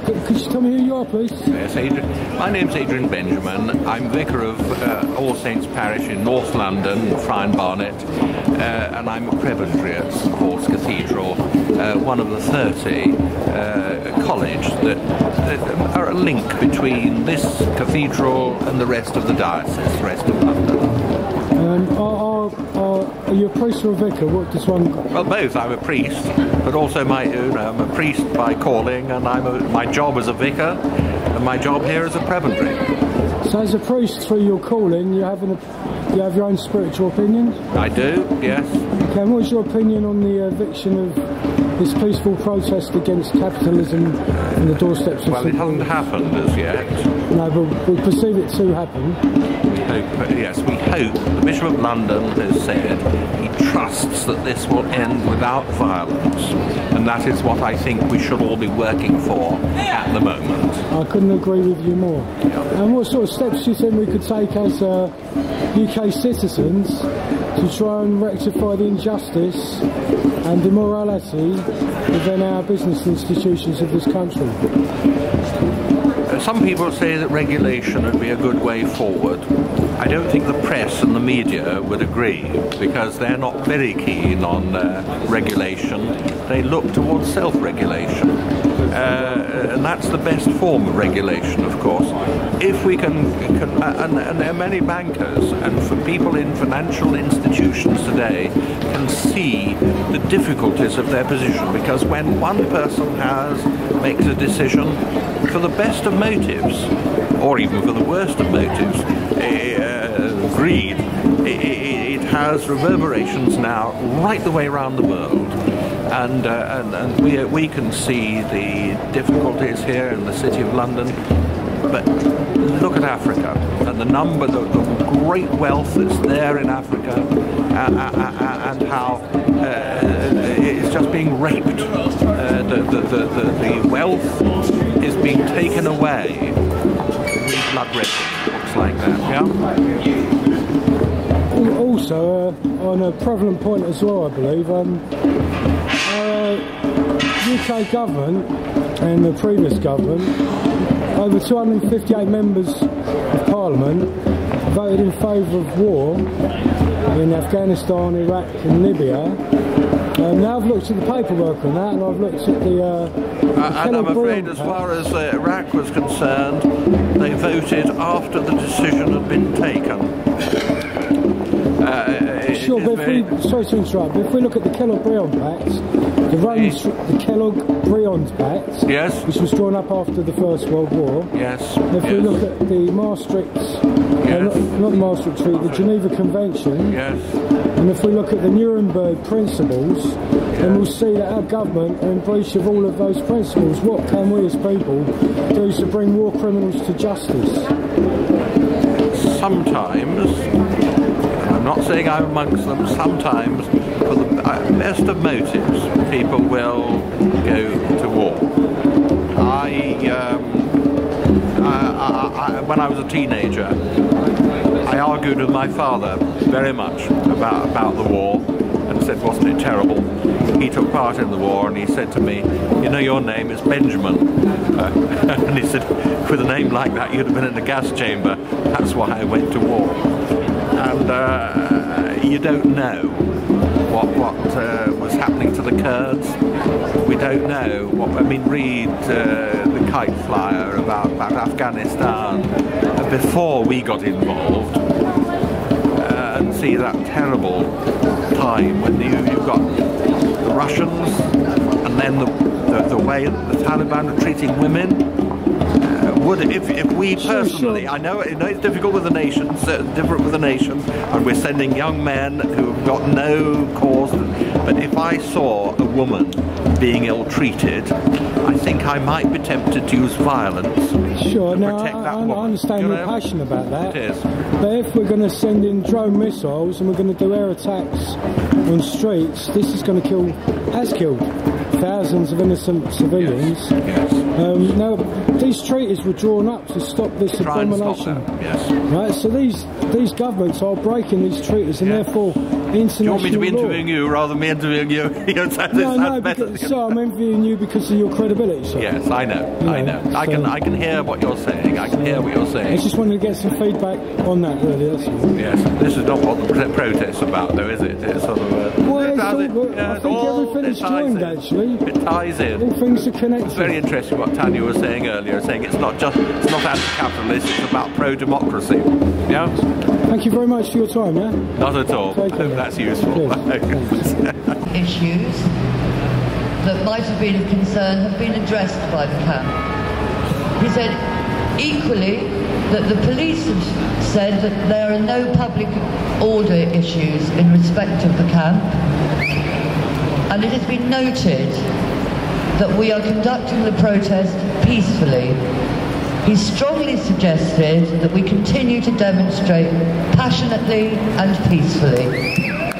Could you tell me who you are, please? Yes, my name's Adrian Benjamin. I'm Vicar of All Saints Parish in North London, Friar Barnet, and I'm a Prebendary at St Paul's Cathedral, one of the 30 college that are a link between this cathedral and the rest of the diocese, the rest of London. Are you a priest or a vicar? What does one... Well, both. I'm a priest, but also I'm a priest by calling, and my job as a vicar, and my job here as a prebendary. So as a priest, through your calling, you have your own spiritual opinions? I do, yes. Okay, and what's your opinion on the eviction of this peaceful protest against capitalism on the doorsteps of... Well, it hasn't happened as yet. No, but we perceive it to happen. Yes, we hope. The Bishop of London has said he trusts that this will end without violence, and that is what I think we should all be working for at the moment. I couldn't agree with you more. Yeah. And what sort of steps do you think we could take as UK citizens to try and rectify the injustice and immorality within our business institutions of this country? Some people say that regulation would be a good way forward. I don't think the press and the media would agree, because they're not very keen on regulation. They look towards self-regulation. And that's the best form of regulation, of course. If we can and there are many bankers and for people in financial institutions today can see the difficulties of their position, because when one person makes a decision for the best of motives, or even for the worst of motives, greed, it has reverberations now right the way around the world. And we can see the difficulties here in the City of London, but look at Africa and the great wealth that's there in Africa, and how it's just being raped. The wealth is being taken away. Blood red looks like that, yeah. Also, on a prevalent point as well, I believe, UK government and the previous government, over 258 members of Parliament voted in favour of war in Afghanistan, Iraq and Libya. Now I've looked at the paperwork on that, and I've looked at the and I'm afraid as far as Iraq was concerned, they voted after the decision had been taken. Sure, but sorry to interrupt, but if we look at the Kellogg Briand Pact, the Kellogg Briand Pact, yes, which was drawn up after the First World War, yes, if we look at the Maastricht, not the Maastricht Treaty, the Geneva Convention, yes, and if we look at the Nuremberg Principles, then we'll see that our government are in breach of all of those principles. What can we as people do to bring war criminals to justice? Sometimes, I'm not saying I'm amongst them, sometimes for the best of motives people will go to war. When I was a teenager, I argued with my father very much about the war and said, wasn't it terrible? He took part in the war and he said to me, you know, your name is Benjamin. And he said, with a name like that you'd have been in a gas chamber. That's why I went to war. And you don't know what was happening to the Kurds. We don't know read the Kite Flyer about Afghanistan before we got involved, and see that terrible time when you've got the Russians, and then the way the Taliban are treating women. would, if we personally, sure. I know it's difficult with the nations, different with the nations, and we're sending young men who have got no cause, but if I saw a woman being ill-treated, I think I might be tempted to use violence Sure, to now protect that woman. I understand your passion about that. It is. But if we're going to send in drone missiles and we're going to do air attacks on streets, this is going to has killed thousands of innocent civilians. Yes. Now, these treaties were drawn up to stop this abomination. Yes. Right, so these governments are breaking these treaties, and therefore international Do you want me to be law. interviewing you rather than me interviewing you? No, because, so I'm interviewing you because of your credibility. So. Yes, I know. I know. So I can hear what you're saying. I can hear what you're saying. I just wanted to get some feedback on that, really. That's all. Yes, this is not what the protest's about, though, is it? It's sort of I think everything is joined, actually. It ties in. All things are connected. It's very interesting what Tanya was saying earlier, saying it's not anti-capitalist, it's about pro-democracy. Yeah? Thank you very much for your time, yeah? Not at all. Take care. That's useful. Issues that might have been of concern have been addressed by the camp. He said equally that the police have said that there are no public order issues in respect of the camp, and it has been noted that we are conducting the protest peacefully. He strongly suggested that we continue to demonstrate passionately and peacefully.